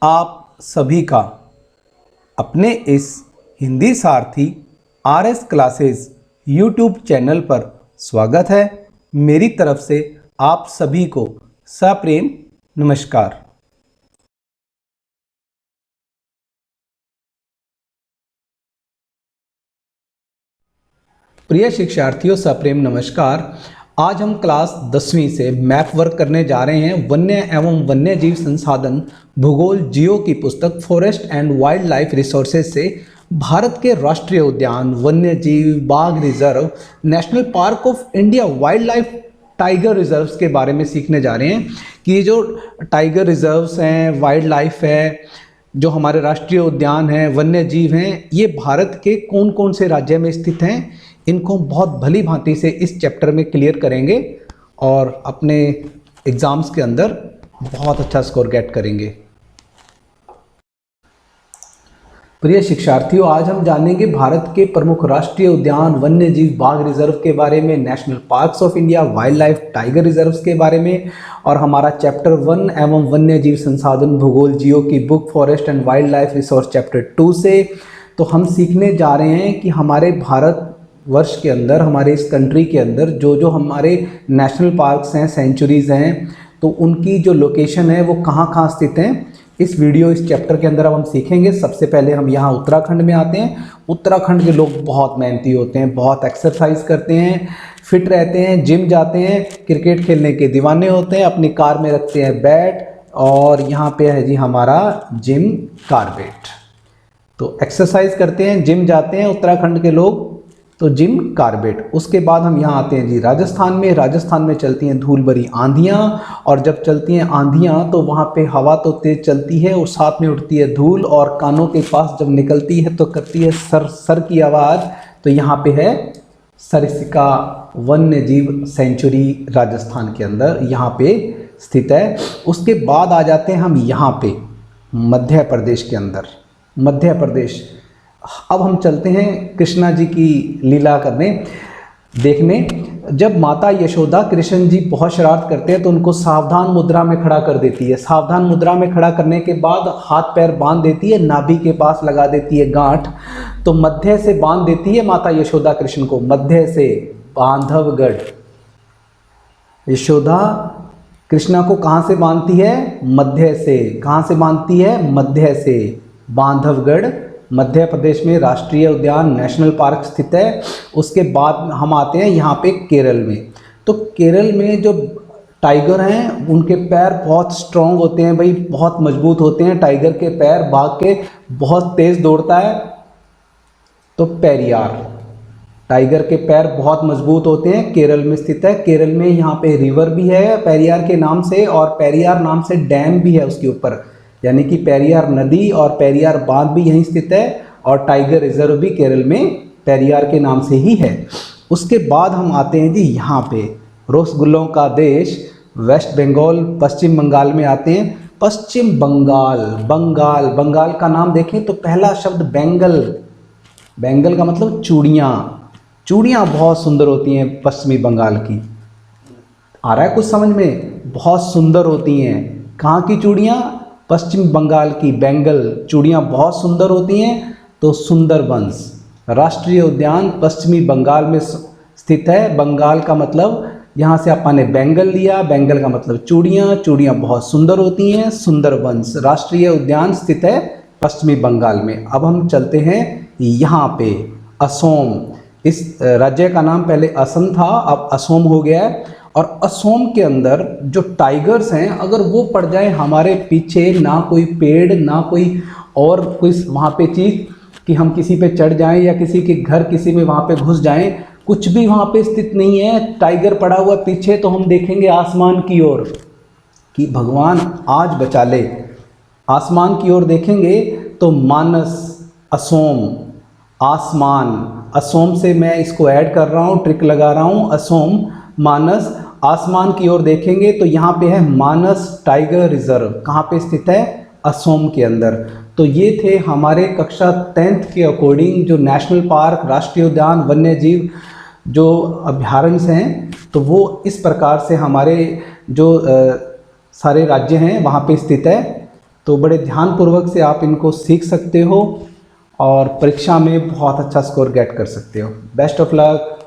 आप सभी का अपने इस हिंदी सारथी आरएस क्लासेस यूट्यूब चैनल पर स्वागत है। मेरी तरफ से आप सभी को सप्रेम नमस्कार। प्रिय शिक्षार्थियों, सप्रेम नमस्कार। आज हम क्लास 10वीं से मैप वर्क करने जा रहे हैं। वन्य एवं वन्य जीव संसाधन भूगोल जियो की पुस्तक forest and wild life resources से भारत के राष्ट्रीय उद्यान, वन्य जीव, बाघ reserve, national park of India, wild life tiger reserves के बारे में सीखने जा रहे हैं कि ये जो टाइगर रिजर्व्स हैं, वाइल्ड लाइफ है, जो हमारे राष्ट्रीय उद्यान हैं, वन्य जीव हैं, ये भारत के कौन कौन से राज्य में स्थित हैं। इनको बहुत भली भांति से इस चैप्टर में क्लियर करेंगे और अपने एग्ज़ाम्स के अंदर बहुत अच्छा स्कोर गेट करेंगे। प्रिय शिक्षार्थियों, आज हम जानेंगे भारत के प्रमुख राष्ट्रीय उद्यान, वन्य जीव, बाघ रिजर्व के बारे में, national parks of India, wild life tiger reserves के बारे में और हमारा चैप्टर 1 एवं वन्य जीव संसाधन भूगोल जियो की book forest and wild life resource chapter 2 से। तो हम सीखने जा रहे हैं कि हमारे भारत वर्ष के अंदर, हमारे इस कंट्री के अंदर जो जो हमारे नेशनल पार्क्स हैं, सेंचुरीज़ हैं, तो उनकी जो लोकेशन है वो कहाँ कहाँ स्थित हैं। इस चैप्टर के अंदर अब हम सीखेंगे। सबसे पहले हम यहाँ उत्तराखंड में आते हैं। उत्तराखंड के लोग बहुत मेहनती होते हैं, बहुत एक्सरसाइज करते हैं, फिट रहते हैं, जिम जाते हैं, क्रिकेट खेलने के दीवाने होते हैं, अपनी कार में रखते हैं बैट, और यहाँ पे है जी हमारा जिम कारबेट। तो एक्सरसाइज करते हैं, जिम जाते हैं उत्तराखंड के लोग, तो जिम कारबेट। उसके बाद हम यहाँ आते हैं जी राजस्थान में। राजस्थान में चलती हैं धूल भरी आंधियाँ, और जब चलती हैं आंधियाँ तो वहाँ पे हवा तो तेज़ चलती है और साथ में उठती है धूल, और कानों के पास जब निकलती है तो करती है सर सर की आवाज़। तो यहाँ पे है सरिस्का वन्य जीव सेंचुरी राजस्थान के अंदर, यहाँ पे स्थित है। उसके बाद आ जाते हैं हम यहाँ पे मध्य प्रदेश के अंदर। मध्य प्रदेश, अब हम चलते हैं कृष्णा जी की लीला करने देखने। जब माता यशोदा कृष्ण जी बहुत शरारत करते हैं तो उनको सावधान मुद्रा में खड़ा कर देती है। सावधान मुद्रा में खड़ा करने के बाद हाथ पैर बांध देती है, नाभि के पास लगा देती है गांठ। तो मध्य से बांध देती है माता यशोदा कृष्ण को, मध्य से बांधवगढ़। यशोदा कृष्णा को कहाँ से बांधती है? मध्य से। कहाँ से बांधती है? मध्य से। बांधवगढ़ मध्य प्रदेश में राष्ट्रीय उद्यान, नेशनल पार्क स्थित है। उसके बाद हम आते हैं यहाँ पे केरल में। तो केरल में जो टाइगर हैं उनके पैर बहुत स्ट्रॉन्ग होते हैं भाई, बहुत मजबूत होते हैं टाइगर के पैर। बाघ के बहुत तेज़ दौड़ता है। तो पेरियार, टाइगर के पैर बहुत मजबूत होते हैं, केरल में स्थित है। केरल में यहाँ पे रिवर भी है पेरियार के नाम से, और पेरियार नाम से डैम भी है उसके ऊपर, यानी कि पेरियार नदी और पेरियार बांध भी यहीं स्थित है, और टाइगर रिजर्व भी केरल में पेरियार के नाम से ही है। उसके बाद हम आते हैं जी यहाँ पे रसगुल्लों का देश वेस्ट बंगाल, पश्चिम बंगाल में आते हैं। पश्चिम बंगाल, बंगाल, बंगाल का नाम देखें तो पहला शब्द बेंगल। बेंगल का मतलब चूड़ियाँ। चूड़ियाँ बहुत सुंदर होती हैं पश्चिमी बंगाल की। आ रहा है कुछ समझ में? बहुत सुंदर होती हैं। कहाँ की चूड़ियाँ? पश्चिम बंगाल की बेंगल चूड़ियाँ बहुत सुंदर होती हैं। तो सुंदरबंस राष्ट्रीय उद्यान पश्चिमी बंगाल में स्थित है। बंगाल का मतलब, यहाँ से अपन ने बेंगल लिया, बेंगल का मतलब चूड़ियाँ, चूड़ियाँ बहुत सुंदर होती हैं। सुंदरबंस राष्ट्रीय उद्यान स्थित है पश्चिमी बंगाल में। अब हम चलते हैं यहाँ पे असोम। इस राज्य का नाम पहले असम था, अब असोम हो गया है। और असोम के अंदर जो टाइगर्स हैं, अगर वो पड़ जाए हमारे पीछे, ना कोई पेड़, ना कोई और कोई वहाँ पे चीज़ कि हम किसी पे चढ़ जाएं या किसी के घर, किसी में वहाँ पे घुस जाएं, कुछ भी वहाँ पे स्थित नहीं है। टाइगर पड़ा हुआ पीछे, तो हम देखेंगे आसमान की ओर कि भगवान आज बचा ले। आसमान की ओर देखेंगे तो मानस, असोम, आसमान। असोम से मैं इसको ऐड कर रहा हूँ, ट्रिक लगा रहा हूँ। असोम, मानस, आसमान की ओर देखेंगे तो यहाँ पे है मानस टाइगर रिजर्व। कहाँ पे स्थित है? असोम के अंदर। तो ये थे हमारे कक्षा 10th के अकॉर्डिंग जो नेशनल पार्क, राष्ट्रीय उद्यान, वन्य जीव जो अभयारण्य हैं, तो वो इस प्रकार से हमारे जो सारे राज्य हैं वहाँ पे स्थित है। तो बड़े ध्यानपूर्वक से आप इनको सीख सकते हो और परीक्षा में बहुत अच्छा स्कोर गेट कर सकते हो। Best of luck.